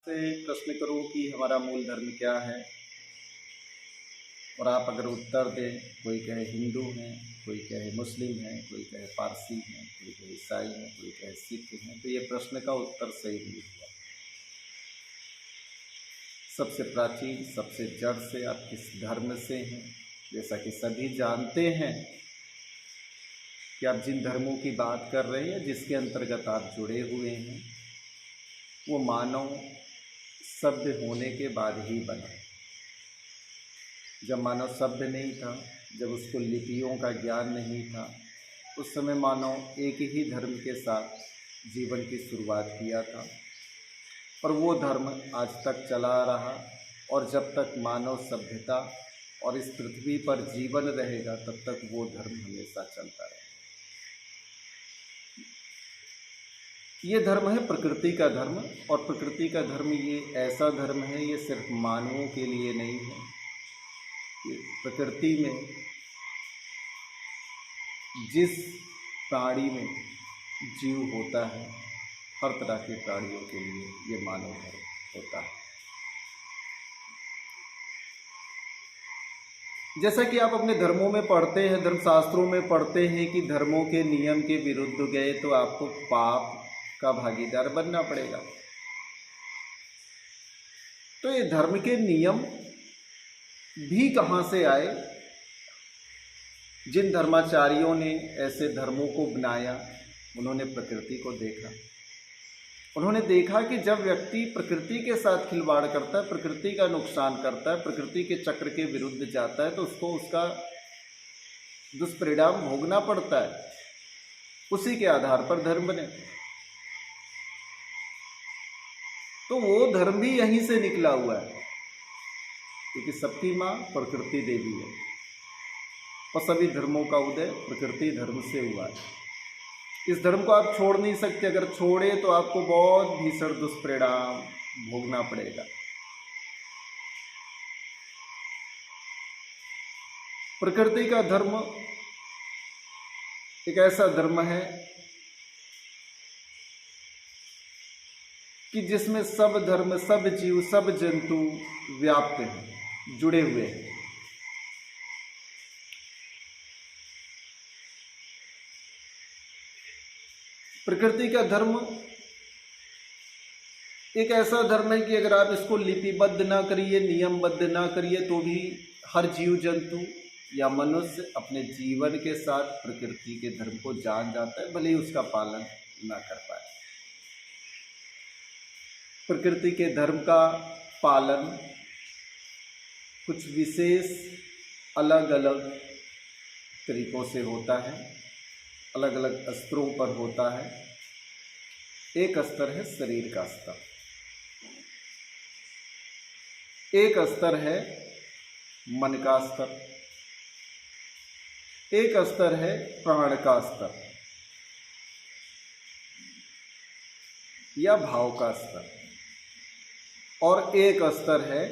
से प्रश्न करूं कि हमारा मूल धर्म क्या है और आप अगर उत्तर दें, कोई कहे हिंदू हैं, कोई कहे मुस्लिम हैं, कोई कहे पारसी हैं, कोई कहे ईसाई हैं, कोई कहे सिख हैं, तो ये प्रश्न का उत्तर सही नहीं हुआ। सबसे प्राचीन, सबसे जड़ से आप किस धर्म से हैं? जैसा कि सभी जानते हैं कि आप जिन धर्मों की बात कर रहे हैं, जिसके अंतर्गत आप जुड़े हुए हैं, वो मानव सभ्य होने के बाद ही बना। जब मानव सभ्य नहीं था, जब उसको लिपियों का ज्ञान नहीं था, उस समय मानव एक ही धर्म के साथ जीवन की शुरुआत किया था और वो धर्म आज तक चला रहा। और जब तक मानव सभ्यता और इस पृथ्वी पर जीवन रहेगा, तब तक वो धर्म हमेशा चलता रहेगा। ये धर्म है प्रकृति का धर्म, और प्रकृति का धर्म ये ऐसा धर्म है, ये सिर्फ मानवों के लिए नहीं है। ये प्रकृति में जिस प्राणी में जीव होता है, हर तरह के प्राणियों के लिए ये मानव धर्म होता है। जैसा कि आप अपने धर्मों में पढ़ते हैं, धर्मशास्त्रों में पढ़ते हैं कि धर्मों के नियम के विरुद्ध गए तो आपको पाप का भागीदार बनना पड़ेगा। तो ये धर्म के नियम भी कहाँ से आए? जिन धर्माचार्यों ने ऐसे धर्मों को बनाया, उन्होंने प्रकृति को देखा। उन्होंने देखा कि जब व्यक्ति प्रकृति के साथ खिलवाड़ करता है, प्रकृति का नुकसान करता है, प्रकृति के चक्र के विरुद्ध जाता है, तो उसको उसका दुष्परिणाम भोगना पड़ता है। उसी के आधार पर धर्म बने। तो वो धर्म भी यहीं से निकला हुआ है, क्योंकि सबकी माँ प्रकृति देवी है और सभी धर्मों का उदय प्रकृति धर्म से हुआ है। इस धर्म को आप छोड़ नहीं सकते। अगर छोड़े तो आपको बहुत भीषण दुष्परिणाम भोगना पड़ेगा। प्रकृति का धर्म एक ऐसा धर्म है कि जिसमें सब धर्म, सब जीव, सब जंतु व्याप्त हैं, जुड़े हुए हैं। प्रकृति का धर्म एक ऐसा धर्म है कि अगर आप इसको लिपिबद्ध ना करिए, नियमबद्ध ना करिए, तो भी हर जीव जंतु या मनुष्य अपने जीवन के साथ प्रकृति के धर्म को जान जाता है, भले ही उसका पालन ना कर पाए। प्रकृति के धर्म का पालन कुछ विशेष अलग अलग तरीकों से होता है, अलग अलग स्तरों पर होता है। एक स्तर है शरीर का स्तर, एक स्तर है मन का स्तर, एक स्तर है प्राण का स्तर या भाव का स्तर, और एक स्तर है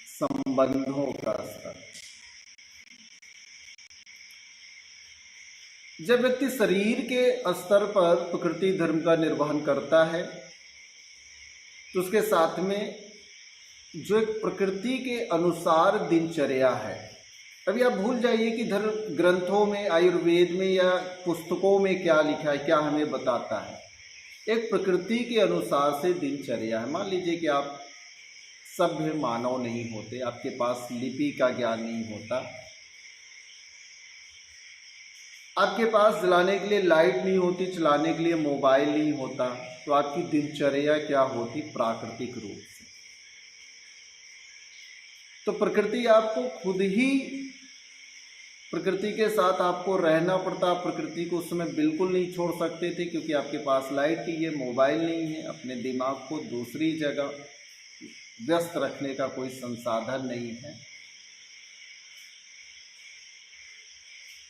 संबंधों का स्तर। जब व्यक्ति शरीर के स्तर पर प्रकृति धर्म का निर्वहन करता है, तो उसके साथ में जो एक प्रकृति के अनुसार दिनचर्या है। अभी आप भूल जाइए कि धर्म ग्रंथों में, आयुर्वेद में या पुस्तकों में क्या लिखा है, क्या हमें बताता है। एक प्रकृति के अनुसार से दिनचर्या है। मान लीजिए कि आप सभ्य मानव नहीं होते, आपके पास लिपि का ज्ञान नहीं होता, आपके पास जलाने के लिए लाइट नहीं होती, चलाने के लिए मोबाइल नहीं होता, तो आपकी दिनचर्या क्या होती? प्राकृतिक रूप से। तो प्रकृति आपको खुद ही, प्रकृति के साथ आपको रहना पड़ता। प्रकृति को उस समय बिल्कुल नहीं छोड़ सकते थे, क्योंकि आपके पास लाइट नहीं है, मोबाइल नहीं है, अपने दिमाग को दूसरी जगह व्यस्त रखने का कोई संसाधन नहीं है।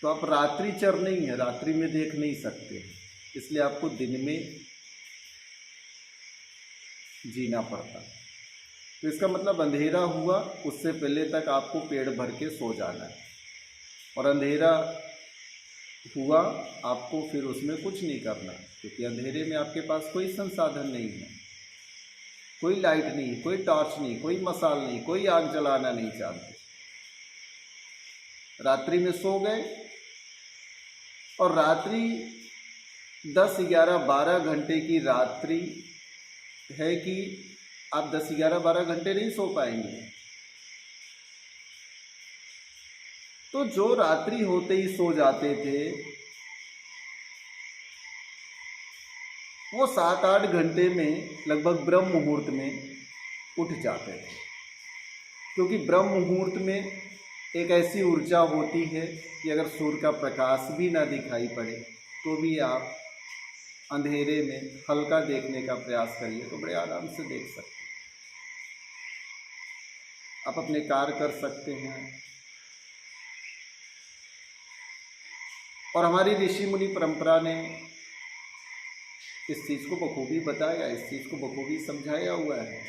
तो आप रात्रिचर नहीं है, रात्रि में देख नहीं सकते, इसलिए आपको दिन में जीना पड़ता। तो इसका मतलब अंधेरा हुआ उससे पहले तक आपको पेट भर के सो जाना है, और अंधेरा हुआ आपको फिर उसमें कुछ नहीं करना, क्योंकि अंधेरे में आपके पास कोई संसाधन नहीं है। कोई लाइट नहीं, कोई टॉर्च नहीं, कोई मसाल नहीं, कोई आग जलाना नहीं जानते। रात्रि में सो गए और रात्रि 10, 11, 12 घंटे की रात्रि है कि आप 10, 11, 12 घंटे नहीं सो पाएंगे। तो जो रात्रि होते ही सो जाते थे वो 7-8 घंटे में लगभग ब्रह्म मुहूर्त में उठ जाते थे, क्योंकि ब्रह्म मुहूर्त में एक ऐसी ऊर्जा होती है कि अगर सूर्य का प्रकाश भी ना दिखाई पड़े तो भी आप अंधेरे में हल्का देखने का प्रयास करिए तो बड़े आराम से देख सकते हैं। आप अपने कार्य कर सकते हैं। और हमारी ऋषि मुनि परंपरा ने इस चीज़ को बखूबी बताया, इस चीज़ को बखूबी समझाया हुआ है।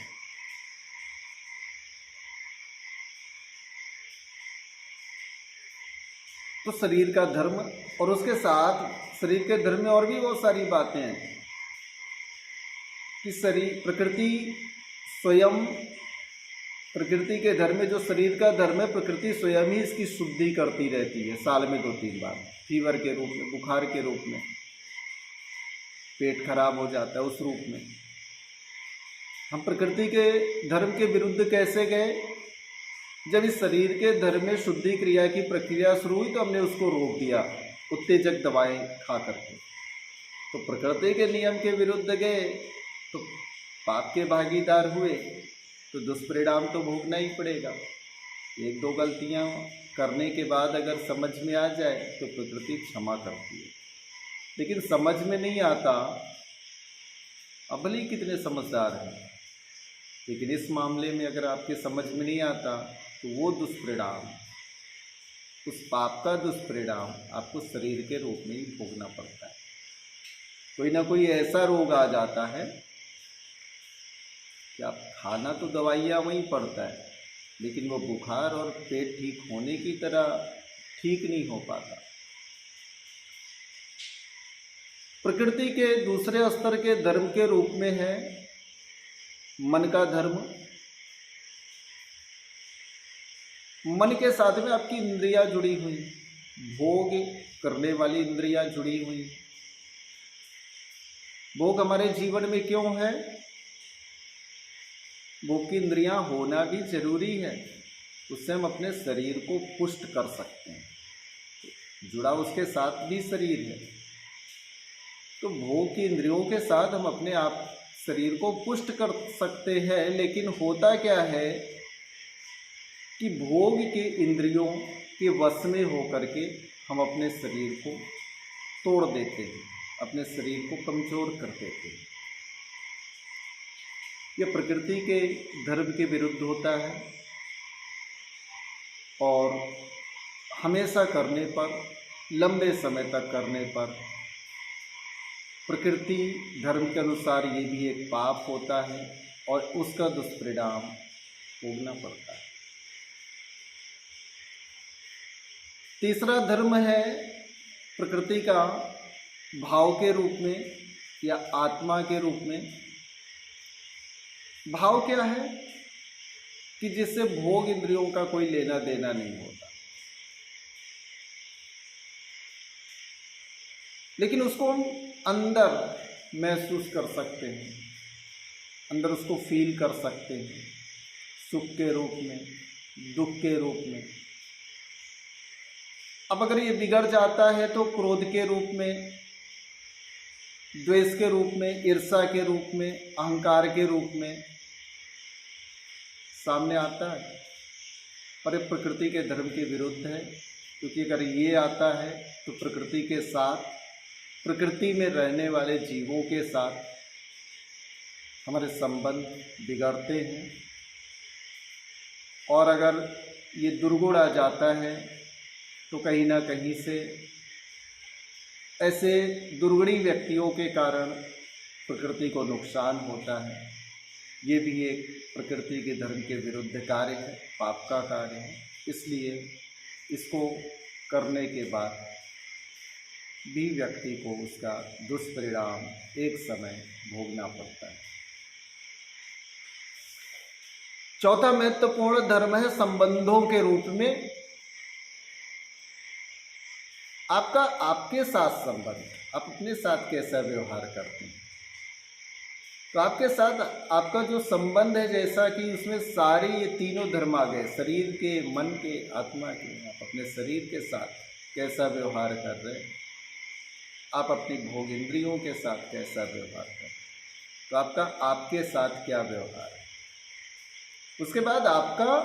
तो शरीर का धर्म और उसके साथ शरीर के धर्म में और भी बहुत सारी बातें हैं कि शरीर प्रकृति स्वयं, प्रकृति के धर्म में जो शरीर का धर्म है, प्रकृति स्वयं ही इसकी शुद्धि करती रहती है साल में 2-3 बार, फीवर के रूप में, बुखार के रूप में, पेट खराब हो जाता है उस रूप में। हम प्रकृति के धर्म के विरुद्ध कैसे गए? जब इस शरीर के धर्म में शुद्धि क्रिया की प्रक्रिया शुरू हुई तो हमने उसको रोक दिया उत्तेजक दवाएं खा करके। तो प्रकृति के नियम के विरुद्ध गए तो पाप के भागीदार हुए, तो दुष्परिणाम तो भोगना ही पड़ेगा। 1-2 गलतियां करने के बाद अगर समझ में आ जाए तो प्रकृति क्षमा करती है, लेकिन समझ में नहीं आता, अब भले ही कितने समझदार हैं, लेकिन इस मामले में अगर आपके समझ में नहीं आता तो वो दुष्परिणाम, उस पाप का दुष्परिणाम आपको शरीर के रूप में ही भोगना पड़ता है। कोई ना कोई ऐसा रोग आ जाता है कि आप खाना तो दवाइयाँ वहीं पड़ता है, लेकिन वो बुखार और पेट ठीक होने की तरह ठीक नहीं हो पाता। प्रकृति के दूसरे स्तर के धर्म के रूप में है मन का धर्म। मन के साथ में आपकी इंद्रियां जुड़ी हुई, भोग करने वाली इंद्रियां जुड़ी हुई। भोग हमारे जीवन में क्यों है? भोग की इंद्रियां होना भी जरूरी है, उससे हम अपने शरीर को पुष्ट कर सकते हैं, जुड़ा उसके साथ भी शरीर है। तो भोग की इंद्रियों के साथ हम अपने आप शरीर को पुष्ट कर सकते हैं, लेकिन होता क्या है कि भोग के इंद्रियों के वश में होकर के हम अपने शरीर को तोड़ देते हैं, अपने शरीर को कमजोर कर देते हैं। यह प्रकृति के धर्म के विरुद्ध होता है और हमेशा करने पर, लंबे समय तक करने पर प्रकृति धर्म के अनुसार ये भी एक पाप होता है और उसका दुष्परिणाम भोगना पड़ता है। तीसरा धर्म है प्रकृति का भाव के रूप में या आत्मा के रूप में। भाव क्या है कि जिससे भोग इंद्रियों का कोई लेना देना नहीं होता, लेकिन उसको हम अंदर महसूस कर सकते हैं, अंदर उसको फील कर सकते हैं, सुख के रूप में, दुख के रूप में। अब अगर ये बिगड़ जाता है तो क्रोध के रूप में, द्वेष के रूप में, ईर्ष्या के रूप में, अहंकार के रूप में सामने आता है। और ये प्रकृति के धर्म के विरुद्ध है, क्योंकि अगर ये आता है तो प्रकृति के साथ, प्रकृति में रहने वाले जीवों के साथ हमारे संबंध बिगड़ते हैं। और अगर ये दुर्गुण आ जाता है तो कहीं ना कहीं से ऐसे दुर्गुणी व्यक्तियों के कारण प्रकृति को नुकसान होता है। ये भी एक प्रकृति के धर्म के विरुद्ध कार्य है, पाप का कार्य है। इसलिए इसको करने के बाद भी व्यक्ति को उसका दुष्परिणाम एक समय भोगना पड़ता है। चौथा महत्वपूर्ण धर्म है संबंधों के रूप में आपका आपके साथ संबंध, आप अपने साथ कैसा व्यवहार करते हैं। तो आपके साथ आपका जो संबंध है, जैसा कि उसमें सारे ये तीनों धर्म आ गए, शरीर के, मन के, आत्मा के। आप अपने शरीर के साथ कैसा व्यवहार कर रहे हैं, आप अपनी भोग इंद्रियों के साथ कैसा व्यवहार कर रहे हैं, तो आपका आपके साथ क्या व्यवहार है। उसके बाद आपका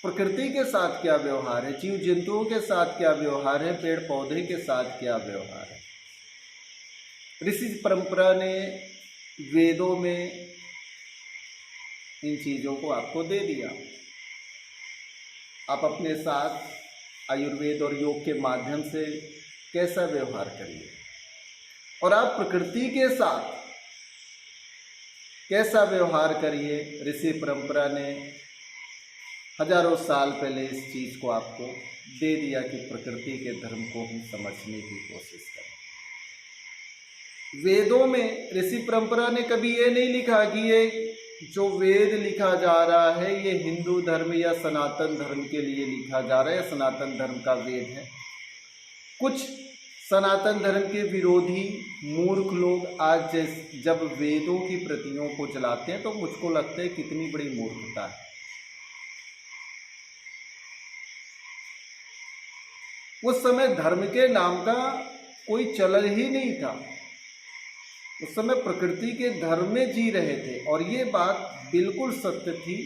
प्रकृति के साथ क्या व्यवहार है, जीव जंतुओं के साथ क्या व्यवहार है, पेड़ पौधे के साथ क्या व्यवहार है। ऋषि परंपरा ने वेदों में इन चीज़ों को आपको दे दिया। आप अपने साथ आयुर्वेद और योग के माध्यम से कैसा व्यवहार करिए, और आप प्रकृति के साथ कैसा व्यवहार करिए। ऋषि परंपरा ने हजारों साल पहले इस चीज़ को आपको दे दिया कि प्रकृति के धर्म को हम समझने की कोशिश करें। वेदों में ऋषि परंपरा ने कभी ये नहीं लिखा कि ये जो वेद लिखा जा रहा है ये हिंदू धर्म या सनातन धर्म के लिए लिखा जा रहा है, या सनातन धर्म का वेद है। कुछ सनातन धर्म के विरोधी मूर्ख लोग आज जब वेदों की प्रतियों को जलाते हैं तो मुझको लगता है कितनी बड़ी मूर्खता है। उस समय धर्म के नाम का कोई चलन ही नहीं था। उस समय प्रकृति के धर्म में जी रहे थे, और ये बात बिल्कुल सत्य थी।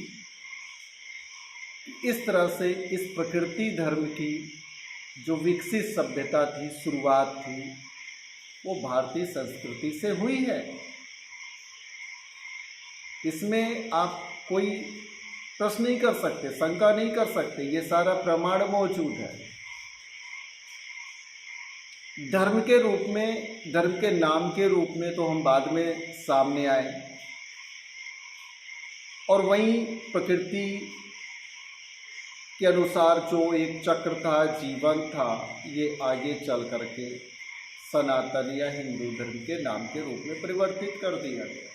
इस तरह से इस प्रकृति धर्म की जो विकसित सभ्यता थी, शुरुआत थी, वो भारतीय संस्कृति से हुई है। इसमें आप कोई प्रश्न नहीं कर सकते, शंका नहीं कर सकते, ये सारा प्रमाण मौजूद है। धर्म के रूप में, धर्म के नाम के रूप में तो हम बाद में सामने आए, और वहीं प्रकृति के अनुसार जो एक चक्र था, जीवन था, ये आगे चल करके सनातन या हिंदू धर्म के नाम के रूप में परिवर्तित कर दिया गया।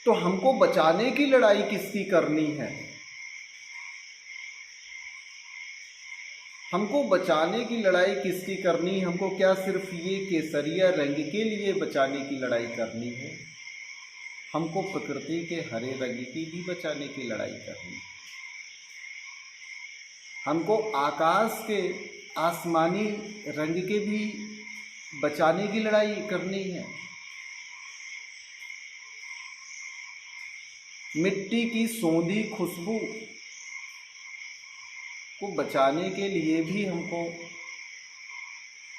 तो हमको बचाने की लड़ाई किसकी करनी है? हमको बचाने की लड़ाई किसकी करनी है? हमको क्या सिर्फ ये केसरिया रंग के लिए बचाने की लड़ाई करनी है? हमको प्रकृति के हरे रंग की भी बचाने की लड़ाई करनी है। हमको आकाश के आसमानी रंग के भी बचाने की लड़ाई करनी है। मिट्टी की सौंधी खुशबू को बचाने के लिए भी हमको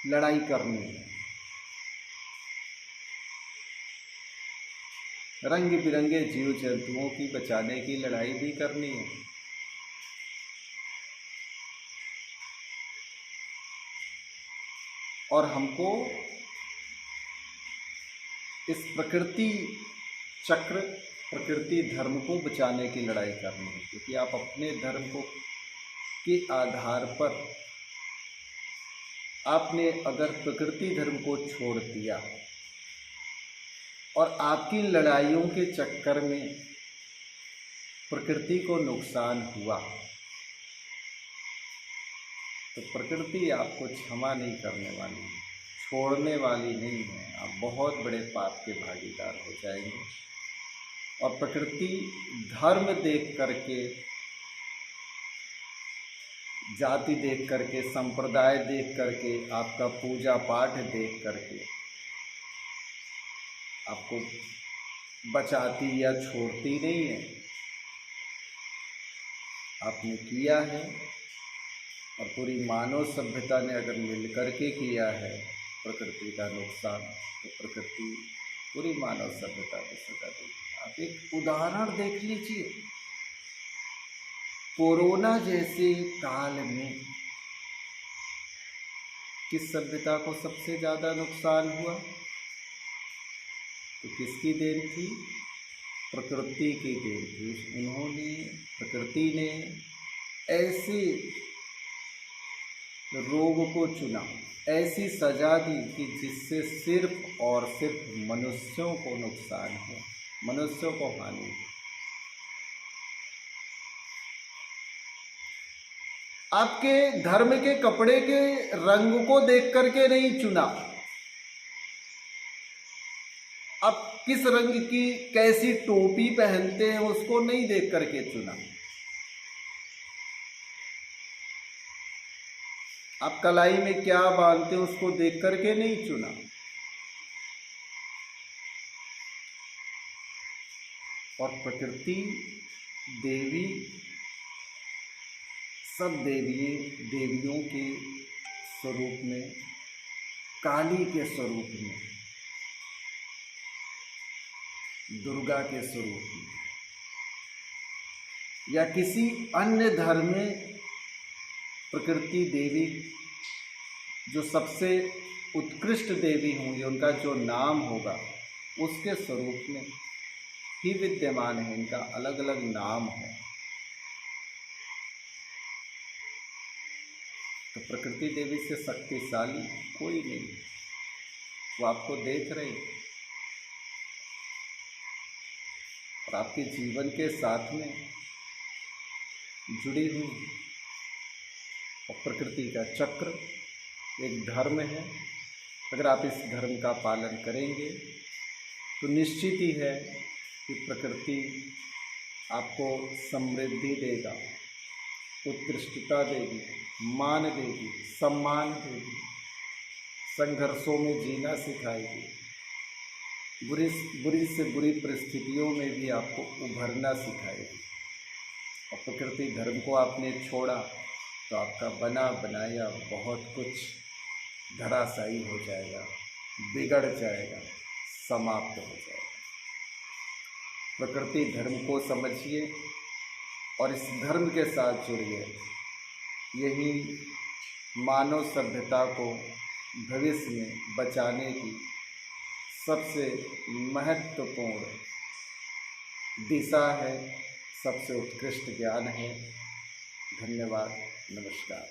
लड़ाई करनी है। रंग बिरंगे जीव जंतुओं की बचाने की लड़ाई भी करनी है। और हमको इस प्रकृति चक्र, प्रकृति धर्म को बचाने की लड़ाई करनी है। क्योंकि आप अपने धर्म को के आधार पर आपने अगर प्रकृति धर्म को छोड़ दिया और आपकी लड़ाइयों के चक्कर में प्रकृति को नुकसान हुआ, तो प्रकृति आपको क्षमा नहीं करने वाली है, छोड़ने वाली नहीं है। आप बहुत बड़े पाप के भागीदार हो जाएंगे। और प्रकृति धर्म देख करके, जाति देख करके, संप्रदाय देख करके, आपका पूजा पाठ देख करके आपको बचाती या छोड़ती नहीं है। आपने किया है, और पूरी मानव सभ्यता ने अगर मिल करके किया है प्रकृति का नुकसान, तो प्रकृति पूरी मानव सभ्यता को सजा देगी। आप एक उदाहरण देख लीजिए, कोरोना जैसे काल में किस सभ्यता को सबसे ज़्यादा नुकसान हुआ? तो किसकी देन थी? प्रकृति की देन थी। उन्होंने, प्रकृति ने ऐसे रोग को चुना, ऐसी सजा दी कि जिससे सिर्फ और सिर्फ मनुष्यों को नुकसान हो। मनुष्यों को हानि। आपके धर्म के कपड़े के रंग को देख करके नहीं चुना, आप किस रंग की कैसी टोपी पहनते हैं उसको नहीं देख करके चुना, आप कलाई में क्या बांधते हैं उसको देख करके नहीं चुना। और प्रकृति देवी सब देवियों के स्वरूप में, काली के स्वरूप में, दुर्गा के स्वरूप में, या किसी अन्य धर्म में प्रकृति देवी जो सबसे उत्कृष्ट देवी होंगी, उनका जो नाम होगा उसके स्वरूप में ही विद्यमान है। इनका अलग अलग नाम है। तो प्रकृति देवी से शक्तिशाली कोई नहीं, वो आपको देख रही और आपके जीवन के साथ में जुड़ी हुई। और प्रकृति का चक्र एक धर्म है। अगर आप इस धर्म का पालन करेंगे तो निश्चित ही है कि प्रकृति आपको समृद्धि देगा, उत्कृष्टता देगी, मान देगी, सम्मान देगी, संघर्षों में जीना सिखाएगी, बुरी से बुरी परिस्थितियों में भी आपको उभरना सिखाएगी। और प्रकृति धर्म को आपने छोड़ा तो आपका बना बनाया बहुत कुछ धराशायी हो जाएगा, बिगड़ जाएगा, समाप्त हो जाएगा। प्रकृति धर्म को समझिए और इस धर्म के साथ जुड़िए। यही मानव सभ्यता को भविष्य में बचाने की सबसे महत्वपूर्ण दिशा है, सबसे उत्कृष्ट ज्ञान है। धन्यवाद, नमस्कार।